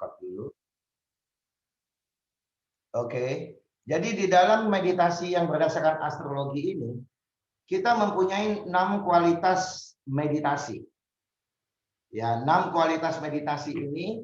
Discord dulu. Oke. Jadi di dalam meditasi yang berdasarkan astrologi ini, kita mempunyai 6 kualitas meditasi. Ya, 6 kualitas meditasi ini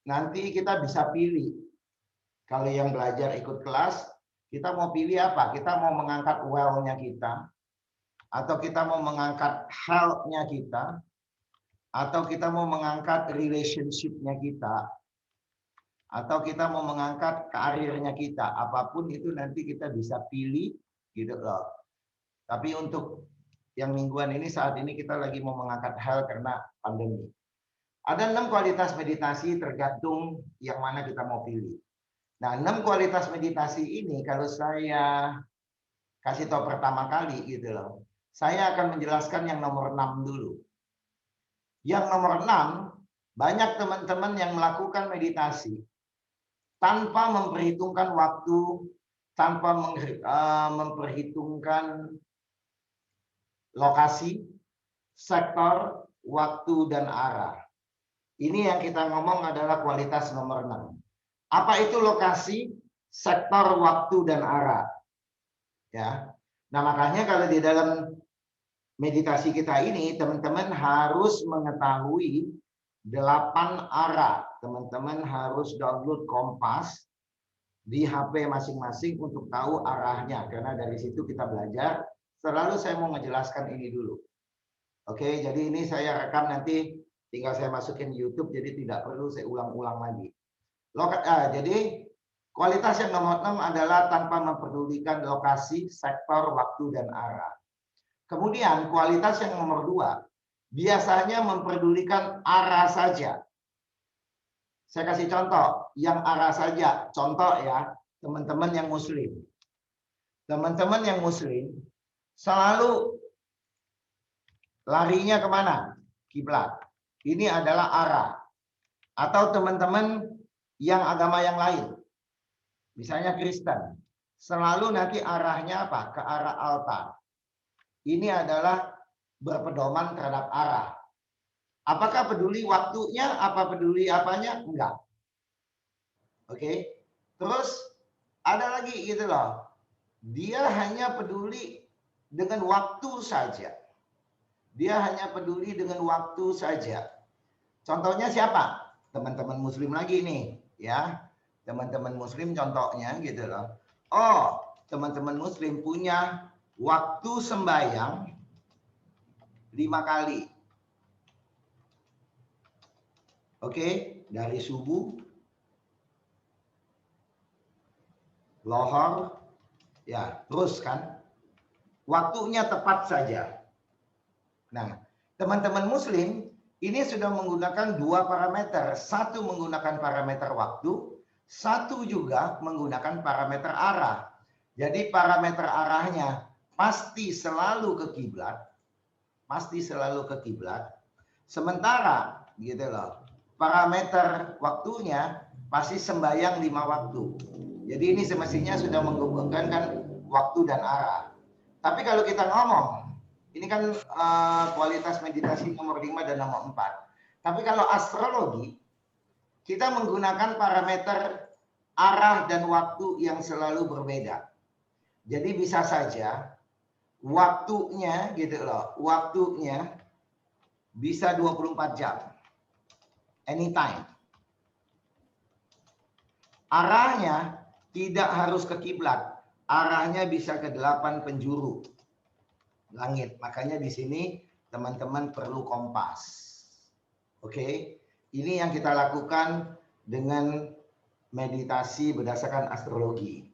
nanti kita bisa pilih. Kalau yang belajar ikut kelas, kita mau pilih apa? Kita mau mengangkat well-nya kita, atau kita mau mengangkat health-nya kita, atau kita mau mengangkat relationship-nya kita, atau kita mau mengangkat karirnya kita. Apapun itu nanti kita bisa pilih gitu loh. Tapi untuk yang mingguan ini, saat ini kita lagi mau mengangkat health karena pandemi. Ada 6 kualitas meditasi tergantung yang mana kita mau pilih. Nah, 6 kualitas meditasi ini kalau saya kasih tahu pertama kali gitu loh. Saya akan menjelaskan yang nomor 6 dulu. Yang nomor 6, banyak teman-teman yang melakukan meditasi tanpa memperhitungkan waktu, tanpa memperhitungkan lokasi, sektor, waktu, dan arah. Ini yang kita ngomong adalah kualitas nomor 6. Apa itu lokasi, sektor, waktu, dan arah? Ya. Nah, makanya kalau di dalam meditasi kita ini, teman-teman harus mengetahui 8 arah. Teman-teman harus download Kompas di HP masing-masing untuk tahu arahnya. Karena dari situ kita belajar. Selalu saya mau menjelaskan ini dulu. Oke, jadi ini saya rekam nanti tinggal saya masukin YouTube, jadi tidak perlu saya ulang-ulang lagi. Jadi kualitas yang nomor 6 adalah tanpa mempedulikan lokasi, sektor, waktu, dan arah. Kemudian kualitas yang nomor 2, biasanya mempedulikan arah saja. Saya kasih contoh, yang arah saja. Contoh ya, teman-teman yang muslim. Teman-teman yang muslim selalu larinya kemana? Kiblat. Ini adalah arah. Atau teman-teman yang agama yang lain. Misalnya Kristen. Selalu nanti arahnya apa? Ke arah altar. Ini adalah berpedoman terhadap arah. Apakah peduli waktunya? Apa peduli apanya? Enggak. Oke. Terus ada lagi gitu loh. Dia hanya peduli dengan waktu saja. Dia hanya peduli dengan waktu saja. Contohnya siapa? Teman-teman muslim lagi nih, ya. Teman-teman muslim contohnya gitu loh. Oh, teman-teman muslim punya waktu sembahyang 5 kali. Oke, dari subuh, lohor, ya, terus kan. Waktunya tepat saja. Nah, teman-teman muslim ini sudah menggunakan 2 parameter. Satu menggunakan parameter waktu, satu juga menggunakan parameter arah. Jadi parameter arahnya pasti selalu ke kiblat. Pasti selalu ke kiblat. Sementara gitu loh. Parameter waktunya pasti sembahyang 5 waktu. Jadi ini semestinya sudah menghubungkan waktu dan arah. Tapi kalau kita ngomong, ini kan kualitas meditasi nomor 5 dan nomor 4. Tapi kalau astrologi, kita menggunakan parameter arah dan waktu yang selalu berbeda. Jadi bisa saja waktunya gitu loh, waktunya bisa 24 jam. Anytime. Arahnya tidak harus ke kiblat. Arahnya bisa ke 8 penjuru langit. Makanya di sini teman-teman perlu kompas. Oke. Ini yang kita lakukan dengan meditasi berdasarkan astrologi.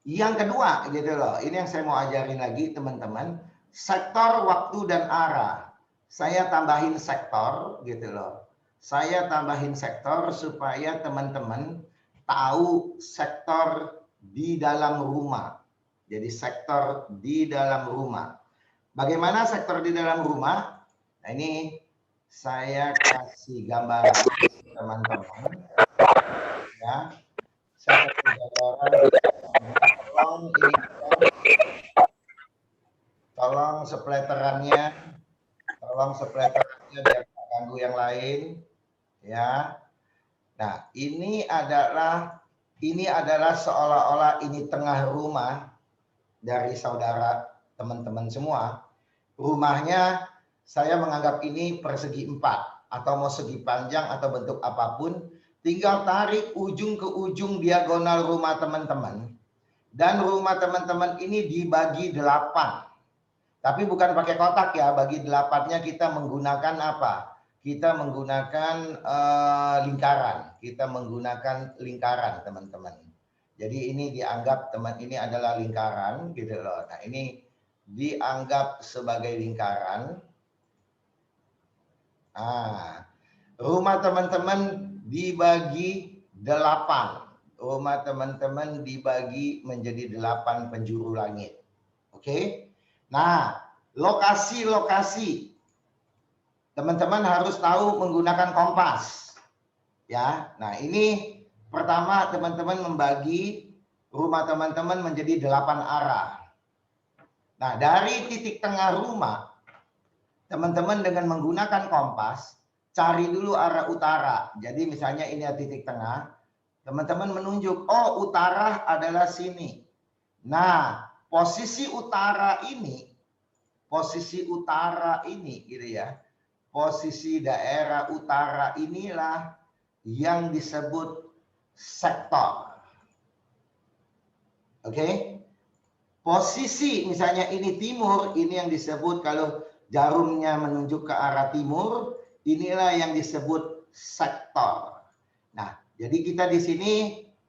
Yang kedua gitu loh. Ini yang saya mau ajarin lagi teman-teman. Sektor, waktu, dan arah. Saya tambahin sektor gitu loh. Saya tambahin sektor supaya teman-teman tahu sektor di dalam rumah. Jadi sektor di dalam rumah. Bagaimana sektor di dalam rumah? Nah, ini saya kasih gambar teman-teman. Ya, saya kasih gambaran. Tolong sepleterannya biar ganggu yang lain. Ya. Nah, ini adalah seolah-olah ini tengah rumah dari saudara teman-teman semua. Rumahnya saya menganggap ini persegi 4 atau mau segi panjang atau bentuk apapun, tinggal tarik ujung ke ujung diagonal rumah teman-teman. Dan rumah teman-teman ini dibagi 8. Tapi bukan pakai kotak ya, bagi 8-nya kita menggunakan apa? Kita menggunakan lingkaran. Kita menggunakan lingkaran, teman-teman. Jadi ini dianggap teman ini adalah lingkaran gitu loh. Nah, ini dianggap sebagai lingkaran. Nah, rumah teman-teman dibagi 8. Rumah teman-teman dibagi menjadi 8 penjuru langit. Oke? Nah, lokasi-lokasi. Teman-teman harus tahu menggunakan kompas. Ya. Nah, ini pertama teman-teman membagi rumah teman-teman menjadi 8 arah. Nah, dari titik tengah rumah, teman-teman dengan menggunakan kompas, cari dulu arah utara. Jadi misalnya ini titik tengah, teman-teman menunjuk, oh utara adalah sini. Nah, posisi utara ini gitu ya. Posisi daerah utara inilah yang disebut sektor. Oke? Posisi misalnya ini timur, ini yang disebut kalau jarumnya menunjuk ke arah timur, inilah yang disebut sektor. Nah, jadi kita di sini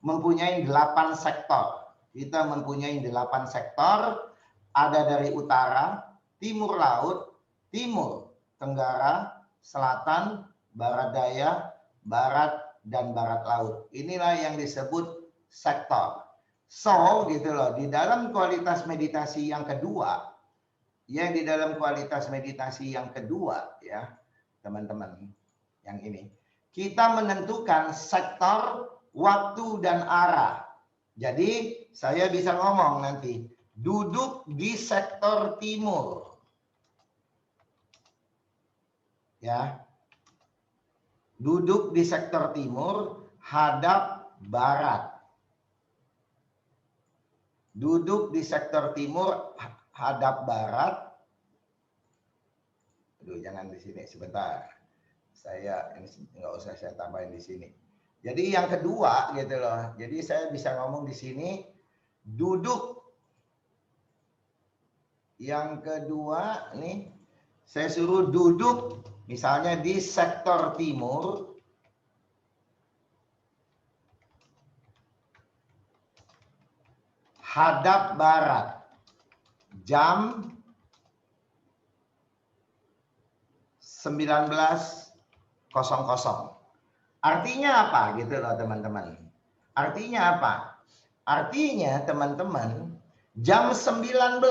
mempunyai 8 sektor. Kita mempunyai 8 sektor, ada dari utara, timur laut, timur, tenggara, selatan, barat daya, barat, dan barat laut. Inilah yang disebut sektor. So, gitu loh, di dalam kualitas meditasi yang kedua, ya teman-teman, yang ini. Kita menentukan sektor, waktu, dan arah. Jadi saya bisa ngomong nanti, duduk di sektor timur. Ya. Duduk di sektor timur, hadap barat. Duduk di sektor timur, hadap barat. Aduh, jangan di sini, sebentar. Saya ini nggak usah saya tambahin di sini. Jadi yang kedua gitu loh. Jadi saya bisa ngomong di sini duduk. Yang kedua nih saya suruh duduk misalnya di sektor timur. Hadap barat. Jam 19.00. Artinya apa gitu loh teman-teman. Artinya apa? Artinya teman-teman jam 19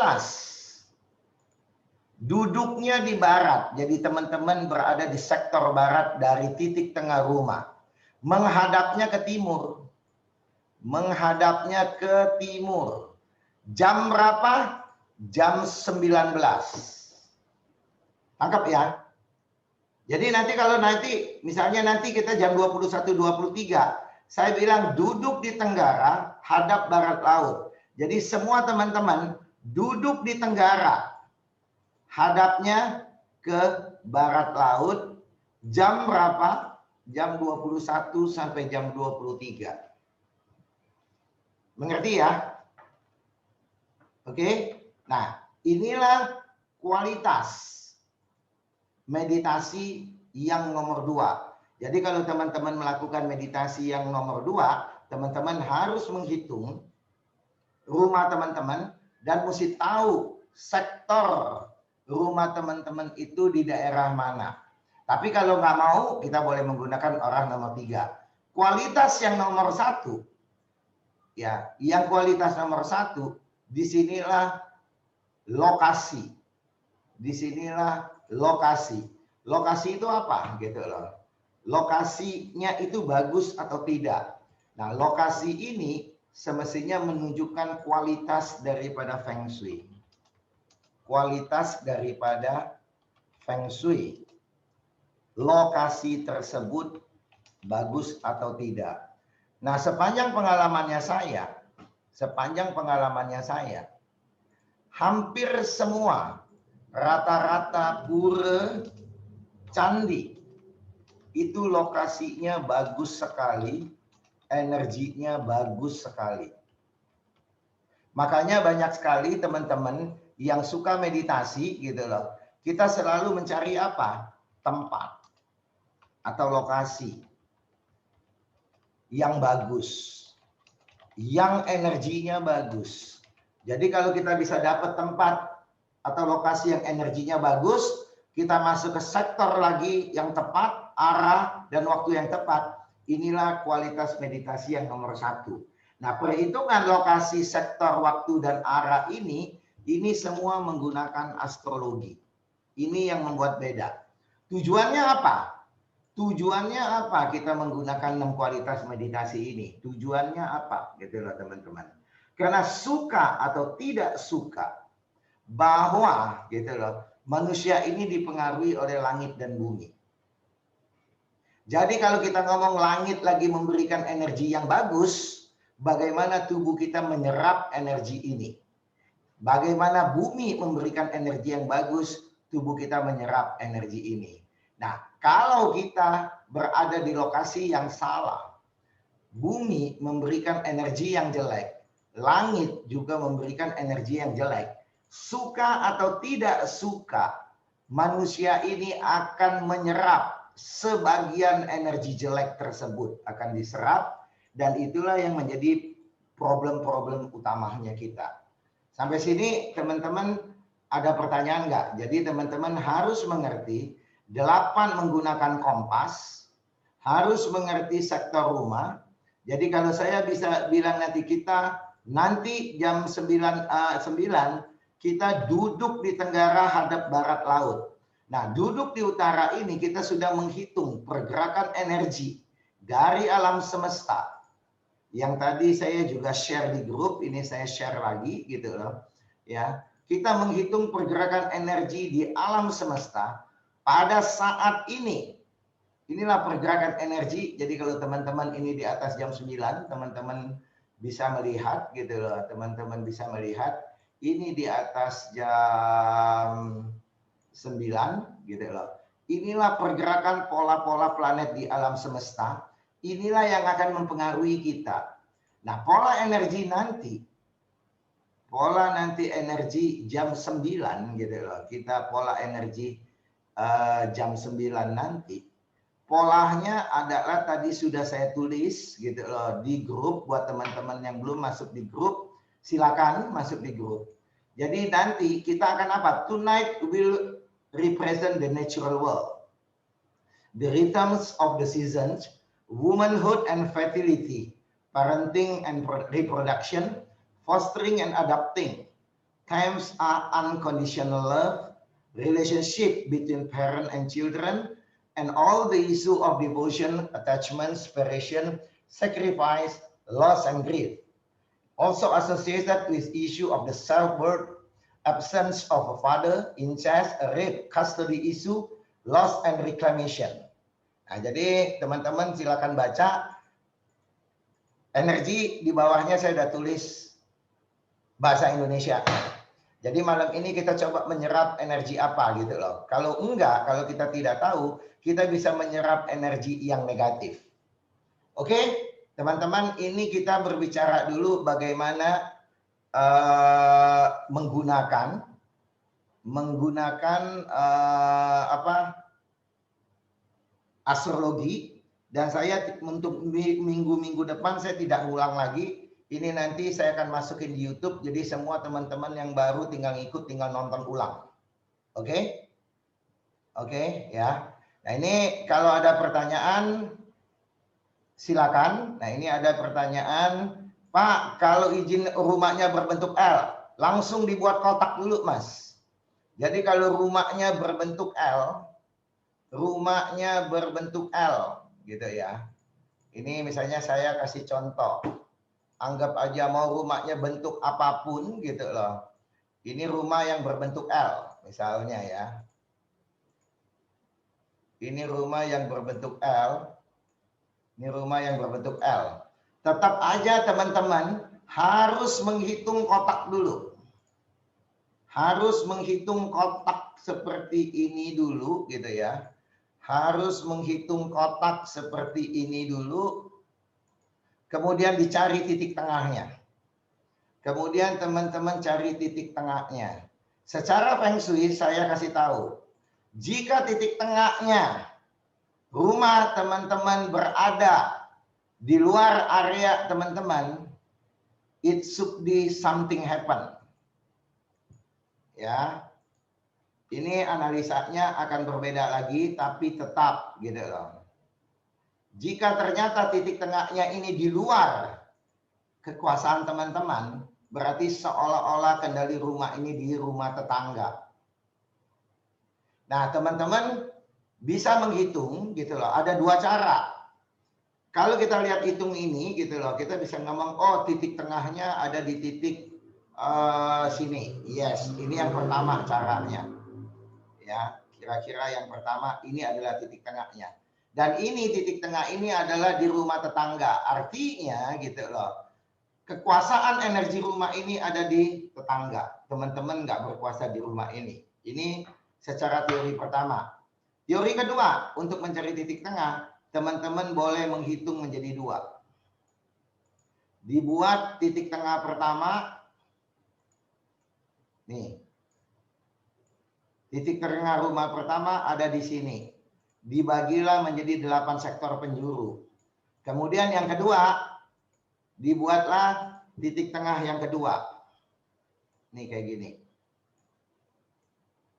duduknya di barat. Jadi teman-teman berada di sektor barat dari titik tengah rumah. Menghadapnya ke timur. Menghadapnya ke timur. Jam berapa? Jam 19. Tangkap ya. Jadi nanti kalau misalnya nanti kita jam 21.23, saya bilang duduk di tenggara, hadap barat laut. Jadi semua teman-teman duduk di tenggara, hadapnya ke barat laut. Jam berapa? Jam 21 sampai jam 23. Mengerti ya? Oke. Nah, inilah kualitas meditasi yang nomor 2. Jadi kalau teman-teman melakukan meditasi yang nomor 2, teman-teman harus menghitung rumah teman-teman dan mesti tahu sektor rumah teman-teman itu di daerah mana. Tapi kalau nggak mau, kita boleh menggunakan orang nomor 3. Kualitas yang nomor 1, ya, yang kualitas nomor 1, disinilah lokasi. Disinilah lokasi. Lokasi itu apa? Gitu loh. Lokasinya itu bagus atau tidak. Nah, lokasi ini semestinya menunjukkan kualitas daripada Feng Shui. Kualitas daripada Feng Shui. Lokasi tersebut bagus atau tidak. Nah, sepanjang pengalamannya saya, hampir semua rata-rata pura, candi itu lokasinya bagus sekali, energinya bagus sekali. Makanya banyak sekali teman-teman yang suka meditasi gitu loh. Kita selalu mencari apa? Tempat atau lokasi yang bagus, yang energinya bagus. Jadi kalau kita bisa dapat tempat atau lokasi yang energinya bagus, kita masuk ke sektor lagi yang tepat, arah dan waktu yang tepat. Inilah kualitas meditasi yang nomor 1. Nah, perhitungan lokasi, sektor, waktu, dan arah ini semua menggunakan astrologi. Ini yang membuat beda. Tujuannya apa? Tujuannya apa kita menggunakan 6 kualitas meditasi ini? Tujuannya apa? Gitu loh teman-teman. Karena suka atau tidak suka, bahwa gitu loh, manusia ini dipengaruhi oleh langit dan bumi. Jadi kalau kita ngomong langit lagi memberikan energi yang bagus, bagaimana tubuh kita menyerap energi ini? Bagaimana bumi memberikan energi yang bagus, tubuh kita menyerap energi ini. Nah, kalau kita berada di lokasi yang salah, bumi memberikan energi yang jelek, langit juga memberikan energi yang jelek. Suka atau tidak suka, manusia ini akan menyerap sebagian energi jelek tersebut, akan diserap, dan itulah yang menjadi problem-problem utamanya kita. Sampai sini teman-teman ada pertanyaan nggak? Jadi teman-teman harus mengerti 8 menggunakan kompas, harus mengerti sektor rumah. Jadi kalau saya bisa bilang nanti jam 9 kita duduk di tenggara hadap barat laut. Nah, duduk di utara ini kita sudah menghitung pergerakan energi dari alam semesta. Yang tadi saya juga share di grup, ini saya share lagi gitu loh. Ya, kita menghitung pergerakan energi di alam semesta pada saat ini. Inilah pergerakan energi. Jadi kalau teman-teman ini di atas jam 9, teman-teman bisa melihat gitu loh. Teman-teman bisa melihat ini di atas jam 9 gitu loh. Inilah pergerakan pola-pola planet di alam semesta. Inilah yang akan mempengaruhi kita. Nah, pola energi energi jam 9 gitu loh. Kita pola energi jam 9 nanti. Polanya adalah tadi sudah saya tulis gitu loh di grup. Buat teman-teman yang belum masuk di grup, silakan masuk di grup. Jadi nanti kita akan apa? Tonight will represent the natural world, the rhythms of the seasons, womanhood and fertility, parenting and reproduction, fostering and adopting. Times are unconditional love, relationship between parent and children, and all the issue of devotion, attachment, separation, sacrifice, loss, and grief. Also associated with issue of the self-worth, absence of a father, incest, rape, custody issue, loss and reclamation. Nah, jadi teman-teman silakan baca. Energi di bawahnya saya sudah tulis bahasa Indonesia. Jadi malam ini kita coba menyerap energi apa gitu loh. Kalau enggak, kalau kita tidak tahu, kita bisa menyerap energi yang negatif. Oke, teman-teman, ini kita berbicara dulu bagaimana menggunakan astrologi. Dan saya untuk minggu-minggu depan saya tidak ngulang lagi. Ini nanti saya akan masukin di YouTube. Jadi semua teman-teman yang baru tinggal ikut, tinggal nonton ulang. Oke? Oke, ya. Nah ini kalau ada pertanyaan silakan. Nah ini ada pertanyaan, Pak, kalau izin rumahnya berbentuk L, langsung dibuat kotak dulu, Mas. Jadi kalau rumahnya berbentuk L, gitu ya. Ini misalnya saya kasih contoh. Anggap aja mau rumahnya bentuk apapun gitu loh. Ini rumah yang berbentuk L misalnya ya. Ini rumah yang berbentuk L. Ini rumah yang berbentuk L. Tetap aja teman-teman harus menghitung kotak dulu. Harus menghitung kotak seperti ini dulu gitu ya. Harus menghitung kotak seperti ini dulu. Kemudian dicari titik tengahnya. Kemudian teman-teman cari titik tengahnya. Secara Feng Shui saya kasih tahu. Jika titik tengahnya rumah teman-teman berada di luar area teman-teman, it should be something happen. Ya. Ini analisanya akan berbeda lagi, tapi tetap gitu loh. Jika ternyata titik tengahnya ini di luar kekuasaan teman-teman, berarti seolah-olah kendali rumah ini di rumah tetangga. Nah, teman-teman bisa menghitung gitu loh. Ada dua cara. Kalau kita lihat hitung ini gitu loh, kita bisa ngomong, oh titik tengahnya ada di titik sini. Yes, ini yang pertama caranya. Ya, kira-kira yang pertama ini adalah titik tengahnya. Dan ini titik tengah ini adalah di rumah tetangga. Artinya gitu loh. Kekuasaan energi rumah ini ada di tetangga. Teman-teman nggak berkuasa di rumah ini. Ini secara teori pertama. Teori kedua, untuk mencari titik tengah, teman-teman boleh menghitung menjadi dua. Dibuat titik tengah pertama. Nih. Titik tengah rumah pertama ada di sini. Dibagilah menjadi 8 sektor penjuru. Kemudian yang kedua, dibuatlah titik tengah yang kedua. Nih kayak gini.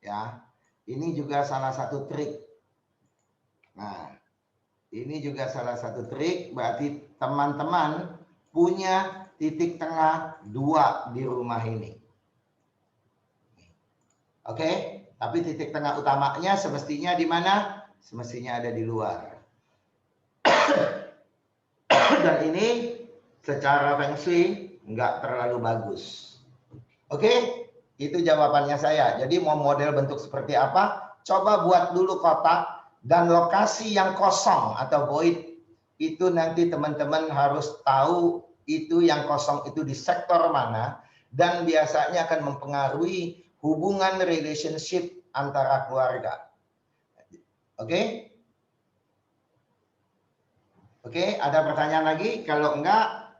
Ya, ini juga salah satu trik. Nah, ini juga salah satu trik, berarti teman-teman punya titik tengah 2 di rumah ini. Oke? Tapi titik tengah utamanya semestinya di mana? Semestinya ada di luar. Dan ini secara Feng Shui nggak terlalu bagus. Oke? Itu jawabannya saya. Jadi mau model bentuk seperti apa? Coba buat dulu kotak dan lokasi yang kosong atau void. Itu nanti teman-teman harus tahu itu yang kosong itu di sektor mana. Dan biasanya akan mempengaruhi hubungan relationship antara keluarga. Oke? Oke, ada pertanyaan lagi? Kalau enggak,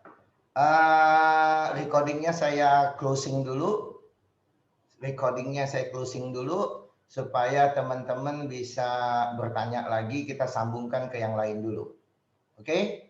recordingnya saya closing dulu. Recordingnya saya closing dulu supaya teman-teman bisa bertanya lagi. Kita sambungkan ke yang lain dulu. Oke?